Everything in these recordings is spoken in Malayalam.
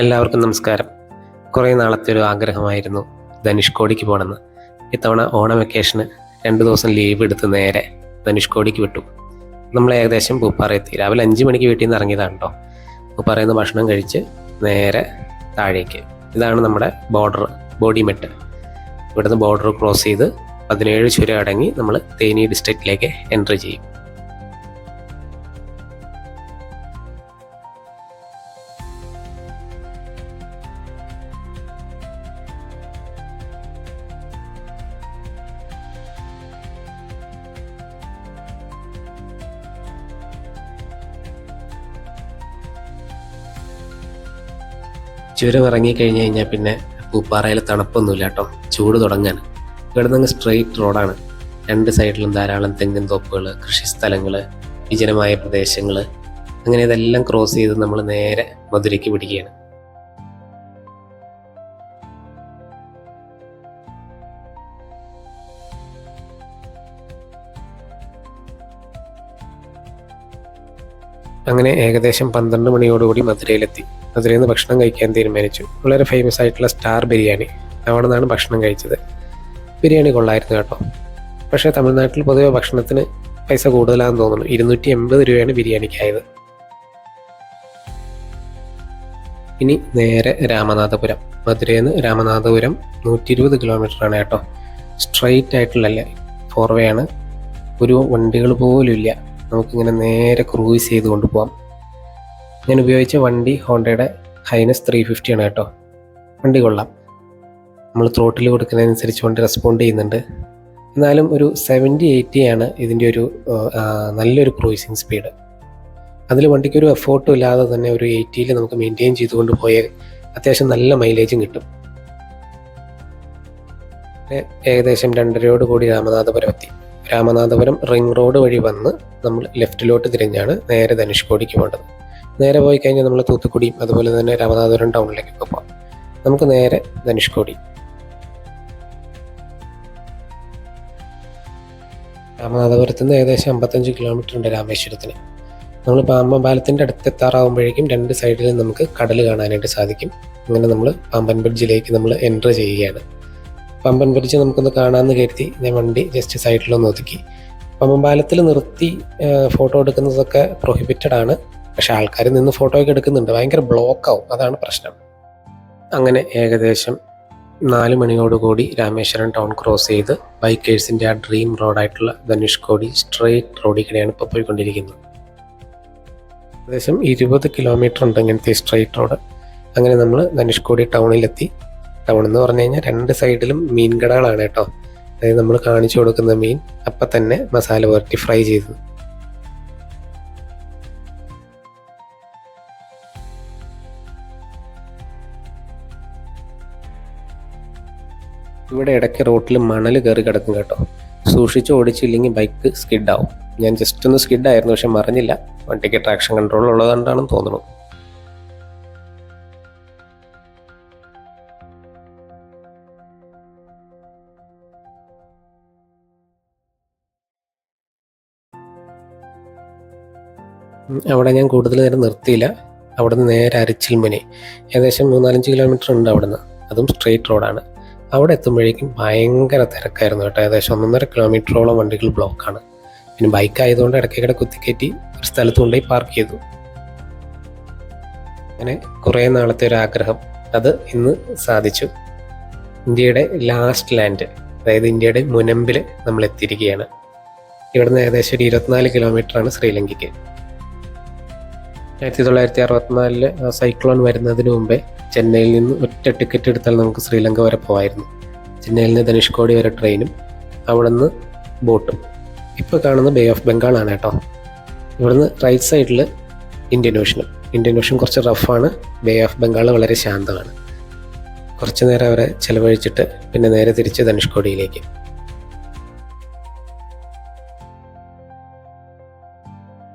എല്ലാവർക്കും നമസ്കാരം. കുറേ നാളത്തെ ഒരു ആഗ്രഹമായിരുന്നു ധനുഷ്കോടിക്ക് പോകണമെന്ന്. ഇത്തവണ ഓണം വെക്കേഷന് 2 ദിവസം ലീവ് എടുത്ത് നേരെ ധനുഷ്കോടിക്ക് വിട്ടു. നമ്മൾ ഏകദേശം പൂപ്പാറ എത്തി. രാവിലെ 5 മണിക്ക് വീട്ടിൽ നിന്ന് ഇറങ്ങിയതാണ് കേട്ടോ. പൂപ്പാറയിൽ നിന്ന് ഭക്ഷണം കഴിച്ച് നേരെ താഴേക്ക്. ഇതാണ് നമ്മുടെ ബോഡി മെട്ട്. ഇവിടുന്ന് ബോർഡർ ക്രോസ് ചെയ്ത് 17 ചുരം അടങ്ങി നമ്മൾ തേനി ഡിസ്ട്രിക്റ്റിലേക്ക് എൻട്രി ചെയ്യും. ചുരം ഇറങ്ങിക്കഴിഞ്ഞ് കഴിഞ്ഞാൽ പിന്നെ പൂപ്പാറയിൽ തണുപ്പൊന്നുമില്ല കേട്ടോ, ചൂട് തുടങ്ങാൻ. ഇവിടെ നിന്ന് സ്ട്രെയിറ്റ് റോഡാണ്. 2 സൈഡിലും ധാരാളം തെങ്ങിൻ തോപ്പുകൾ, കൃഷിസ്ഥലങ്ങൾ, വിജനമായ പ്രദേശങ്ങൾ, അങ്ങനെ ഇതെല്ലാം ക്രോസ് ചെയ്ത് നമ്മൾ നേരെ മധുരയ്ക്ക് പിടിക്കുകയാണ്. അങ്ങനെ ഏകദേശം 12 മണിയോടുകൂടി മധുരയിലെത്തി. മധുരയിൽ നിന്ന് ഭക്ഷണം കഴിക്കാൻ തീരുമാനിച്ചു. വളരെ ഫേമസ് ആയിട്ടുള്ള സ്റ്റാർ ബിരിയാണി, അവിടെ നിന്നാണ് ഭക്ഷണം കഴിച്ചത്. ബിരിയാണി കൊള്ളായിരുന്നു കേട്ടോ. പക്ഷേ തമിഴ്നാട്ടിൽ പൊതുവെ ഭക്ഷണത്തിന് പൈസ കൂടുതലാണെന്ന് തോന്നുന്നു. 280 രൂപയാണ് ബിരിയാണിക്കായത്. ഇനി നേരെ രാമനാഥപുരം. മധുരയിൽ നിന്ന് രാമനാഥപുരം 120 കിലോമീറ്ററാണ് കേട്ടോ. സ്ട്രെയിറ്റ് ആയിട്ടുള്ളല്ലേ, 4 വേ ആണ്. ഒരു വണ്ടികൾ പോലും ഇല്ല. നമുക്കിങ്ങനെ നേരെ ക്രൂസ് ചെയ്ത് കൊണ്ടുപോകാം. ഞാൻ ഉപയോഗിച്ച വണ്ടി ഹോണ്ടയുടെ ഹൈനസ് 350 ആണ് കേട്ടോ. വണ്ടി കൊള്ളാം. നമ്മൾ ത്രോട്ടിൽ കൊടുക്കുന്നതനുസരിച്ച് വണ്ടി റെസ്പോണ്ട് ചെയ്യുന്നുണ്ട്. എന്നാലും ഒരു 70-80 ആണ് ഇതിൻ്റെ ഒരു നല്ലൊരു ക്രൂസിങ് സ്പീഡ്. അതിൽ വണ്ടിക്ക് ഒരു എഫോർട്ടും ഇല്ലാതെ തന്നെ ഒരു 80-ൽ നമുക്ക് മെയിൻറ്റെയിൻ ചെയ്തുകൊണ്ട് പോയാൽ അത്യാവശ്യം നല്ല മൈലേജും കിട്ടും. ഏകദേശം 2:30 കൂടി രാമനാഥപുരം എത്തി. രാമനാഥപുരം റിംഗ് റോഡ് വഴി വന്ന് നമ്മൾ ലെഫ്റ്റിലോട്ട് തിരിഞ്ഞാണ് നേരെ ധനുഷ്കോടിക്ക് പോകേണ്ടത്. നേരെ പോയി കഴിഞ്ഞാൽ നമ്മൾ തൂത്തുക്കുടിയും അതുപോലെ തന്നെ രാമനാഥപുരം ടൗണിലേക്കൊക്കെ പോകാം. നമുക്ക് നേരെ ധനുഷ്കോടി. രാമനാഥപുരത്ത് നിന്ന് ഏകദേശം 55 കിലോമീറ്റർ ഉണ്ട് രാമേശ്വരത്തിന്. നമ്മൾ പാമ്പൻ പാലത്തിൻ്റെ അടുത്തെത്താറാവുമ്പോഴേക്കും 2 സൈഡിലും നമുക്ക് കടൽ കാണാനായിട്ട് സാധിക്കും. അങ്ങനെ നമ്മൾ പാമ്പൻ ബ്രിഡ്ജിലേക്ക് നമ്മൾ എൻ്റർ ചെയ്യുകയാണ്. പമ്പൻ ബ്രിഡ്ജ് നമുക്കൊന്ന് കാണാമെന്ന് കരുതി ഞാൻ വണ്ടി ജസ്റ്റ് സൈഡിലൊന്ന് ഒതുക്കി. പമ്പൻ പാലത്തിൽ നിർത്തി ഫോട്ടോ എടുക്കുന്നതൊക്കെ പ്രൊഹിബിറ്റഡ് ആണ്. പക്ഷെ ആൾക്കാർ നിന്ന് ഫോട്ടോ ഒക്കെ എടുക്കുന്നുണ്ട്. ഭയങ്കര ബ്ലോക്കാവും, അതാണ് പ്രശ്നം. അങ്ങനെ ഏകദേശം 4 മണിയോടുകൂടി രാമേശ്വരം ടൗൺ ക്രോസ് ചെയ്ത് ബൈക്കേഴ്സിൻ്റെ ആ ഡ്രീം റോഡായിട്ടുള്ള ധനുഷ്കോടി സ്ട്രെയിറ്റ് റോഡിൽ കൂടെയാണ് ഇപ്പോൾ പോയിക്കൊണ്ടിരിക്കുന്നത്. ഏകദേശം 20 കിലോമീറ്റർ ഉണ്ട് ഇങ്ങനത്തെ സ്ട്രെയിറ്റ് റോഡ്. അങ്ങനെ നമ്മൾ ധനുഷ്കോടി ടൗണിലെത്തി. ടൗൺ എന്ന് പറഞ്ഞു കഴിഞ്ഞാൽ 2 സൈഡിലും മീൻ കടകളാണ് കേട്ടോ. അതായത് നമ്മൾ കാണിച്ചു കൊടുക്കുന്ന മീൻ അപ്പം തന്നെ മസാല പുരട്ടി ഫ്രൈ ചെയ്തത്. ഇവിടെ ഇടയ്ക്ക് റോട്ടിൽ മണൽ കയറി കിടക്കും കേട്ടോ. സൂക്ഷിച്ച് ഓടിച്ചില്ലെങ്കിൽ ബൈക്ക് സ്കിഡാവും. ഞാൻ ജസ്റ്റ് ഒന്ന് സ്കിഡായിരുന്നു, പക്ഷെ മറിഞ്ഞില്ല. വണ്ടിക്ക് ട്രാക്ഷൻ കൺട്രോൾ ഉള്ളതുകൊണ്ടാണെന്ന് തോന്നുന്നു. അവിടെ ഞാൻ കൂടുതൽ നേരം നിർത്തിയില്ല. അവിടെ നിന്ന് നേരെ അരിച്ചിൽമുനി, ഏകദേശം 3-4 കിലോമീറ്റർ ഉണ്ട് അവിടെ നിന്ന്. അതും സ്ട്രെയിറ്റ് റോഡാണ്. അവിടെ എത്തുമ്പോഴേക്കും ഭയങ്കര തിരക്കായിരുന്നു കേട്ടോ. ഏകദേശം 1.5 കിലോമീറ്ററോളം വണ്ടികൾ ബ്ലോക്കാണ്. പിന്നെ ബൈക്ക് ആയതുകൊണ്ട് ഇടയ്ക്കിടെ കുത്തിക്കയറ്റി ഒരു സ്ഥലത്ത് കൊണ്ടുപോയി പാർക്ക് ചെയ്തു. അങ്ങനെ കുറേ നാളത്തെ ഒരു ആഗ്രഹം, അത് ഇന്ന് സാധിച്ചു. ഇന്ത്യയുടെ ലാസ്റ്റ് ലാൻഡ്, അതായത് ഇന്ത്യയുടെ മുനമ്പിൽ നമ്മൾ എത്തിയിരിക്കുകയാണ്. ഇവിടുന്ന് ഏകദേശം ഒരു 24 കിലോമീറ്ററാണ് ശ്രീലങ്കയ്ക്ക്. 1964 സൈക്ലോൺ വരുന്നതിന് മുമ്പേ ചെന്നൈയിൽ നിന്ന് ഒറ്റ ടിക്കറ്റ് എടുത്താൽ നമുക്ക് ശ്രീലങ്ക വരെ പോകായിരുന്നു. ചെന്നൈയിൽ നിന്ന് ധനുഷ്കോടി വരെ ട്രെയിനും അവിടെ നിന്ന് ബോട്ടും. ഇപ്പോൾ കാണുന്ന ബേ ഓഫ് ബംഗാളാണ് കേട്ടോ. ഇവിടുന്ന് റൈറ്റ് സൈഡിൽ ഇന്ത്യൻ ഓഷൻ കുറച്ച് റഫാണ്. ബേ ഓഫ് ബംഗാൾ വളരെ ശാന്തമാണ്. കുറച്ച് നേരം അവരെ ചിലവഴിച്ചിട്ട് പിന്നെ നേരെ തിരിച്ച് ധനുഷ്കോടിയിലേക്ക്.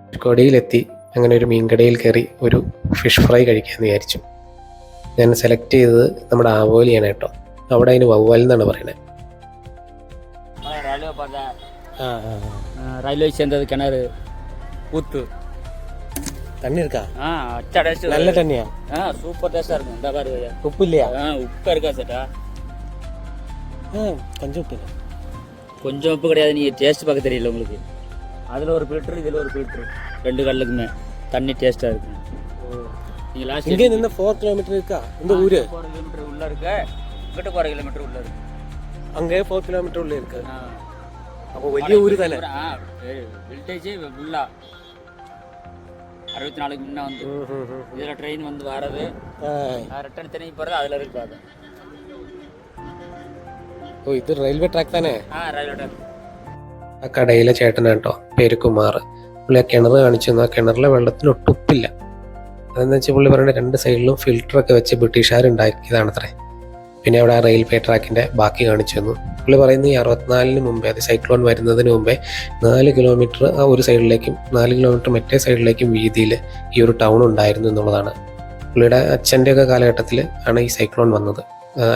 ധനുഷ്കോടിയിലെത്തി. അങ്ങനെ ഒരു മീൻകടയിൽ കയറി ഒരു ഫിഷ് ഫ്രൈ കഴിക്കാമെന്ന് വിചാരിച്ചു. ഞാൻ സെലക്ട് ചെയ്തത് നമ്മുടെ ആവോലിയാണ് കേട്ടോ. അവിടെ അതിന് വവ്വാൽ എന്നാണ് പറയുന്നത്. ரயில்வே சேர்ந்தது கிணறு ஊத்து தண்ணி இருக்கா? அச்சா டேஸ்ட். நல்ல தண்ணியா? சூப்பர் டேஸ்டா இருக்கும். இந்த பாரு. உப்பு இல்லையா? உப்பு இருக்கா சேட்டா? கொஞ்சம் உப்பு. கொஞ்சம் உப்பு கிடையாது, நீ டேஸ்ட் பார்க்க தெரியல உங்களுக்கு. அதில் ஒரு ஃபில்ட்ரு, இதில் ஒரு ஃபில்ட்ரு, 2 கடலுக்குமே தண்ணி டேஸ்ட்டாக இருக்கும். நீங்கள் லாஸ்ட் இங்கே இருந்து 4 கிலோமீட்டர் இருக்கா இந்த ஊர்? 4 கிலோமீட்டர் உள்ளே இருக்கு, இங்கிட்ட 4 கிலோமீட்டர் உள்ளே இருக்கு. அங்கே 4 கிலோமீட்டர் உள்ள இருக்கு. அப்போ വലിയ ஊர் தானே? வில்டேஜ் ஃபுல்லாக 64க்கு முன்னே வந்து இதில் ட்ரெயின் வந்து வர்றது, ரிட்டர்ன் திரும்பி போகிறது அதில் இருக்காது. ഓ ഇത് റെയിൽവേ ട്രാക്ക് തന്നെ? Railway track. ആ കടയിലെ ചേട്ടനാണ് കേട്ടോ, പേര് കുമാർ. പുള്ളി ആ കിണർ കാണിച്ചു തന്നു. ആ കിണറിലെ വെള്ളത്തിന് ഒട്ടും ഉപ്പില്ല. അതെന്ന് വെച്ചാൽ പുള്ളി പറയുന്നത് 2 സൈഡിലും ഫിൽറ്ററൊക്കെ വെച്ച് ബ്രിട്ടീഷുകാർ ഉണ്ടാക്കിയതാണത്രേ. പിന്നെ അവിടെ ആ റെയിൽവേ ട്രാക്കിൻ്റെ ബാക്കി കാണിച്ചു തന്നു. പുള്ളി പറയുന്നത് ഈ 64-ന് മുമ്പേ, അത് സൈക്ലോൺ വരുന്നതിന് മുമ്പേ 4 കിലോമീറ്റർ ആ ഒരു സൈഡിലേക്കും 4 കിലോമീറ്റർ മറ്റേ സൈഡിലേക്കും വീതിയിൽ ഈ ഒരു ടൗൺ ഉണ്ടായിരുന്നു എന്നുള്ളതാണ്. പുള്ളിയുടെ അച്ഛൻ്റെയൊക്കെ കാലഘട്ടത്തിൽ ആണ് ഈ സൈക്ലോൺ വന്നത്.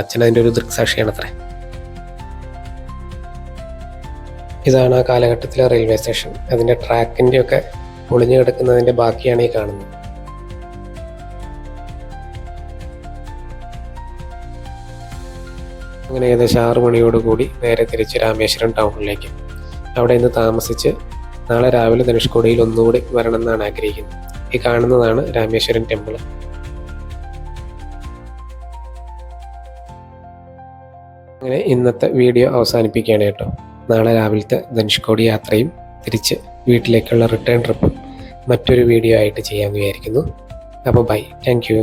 അച്ഛൻ അതിൻ്റെ ഒരു ദൃക്സാക്ഷിയാണത്രേ. ഇതാണ് ആ കാലഘട്ടത്തിലെ റെയിൽവേ സ്റ്റേഷൻ. അതിൻ്റെ ട്രാക്കിൻ്റെയൊക്കെ പൊളിഞ്ഞു കിടക്കുന്നതിൻ്റെ ബാക്കിയാണ് ഈ കാണുന്നത്. അങ്ങനെ ഏകദേശം 6 മണിയോടുകൂടി നേരെ തിരിച്ച് രാമേശ്വരം ടൗണിലേക്ക്. അവിടെ നിന്ന് താമസിച്ച് നാളെ രാവിലെ ധനുഷ്കോടിയിൽ ഒന്നുകൂടി വരണം എന്നാണ് ആഗ്രഹിക്കുന്നത്. ഈ കാണുന്നതാണ് രാമേശ്വരം ടെമ്പിൾ. അങ്ങനെ ഇന്നത്തെ വീഡിയോ അവസാനിപ്പിക്കുകയാണ് കേട്ടോ. നാളെ രാവിലത്തെ ധനുഷ്കോടി യാത്രയും തിരിച്ച് വീട്ടിലേക്കുള്ള റിട്ടേൺ ട്രിപ്പും മറ്റൊരു വീഡിയോ ആയിട്ട് ചെയ്യാമെന്ന് വിചാരിക്കുന്നു. അപ്പോൾ ബൈ, താങ്ക് യു.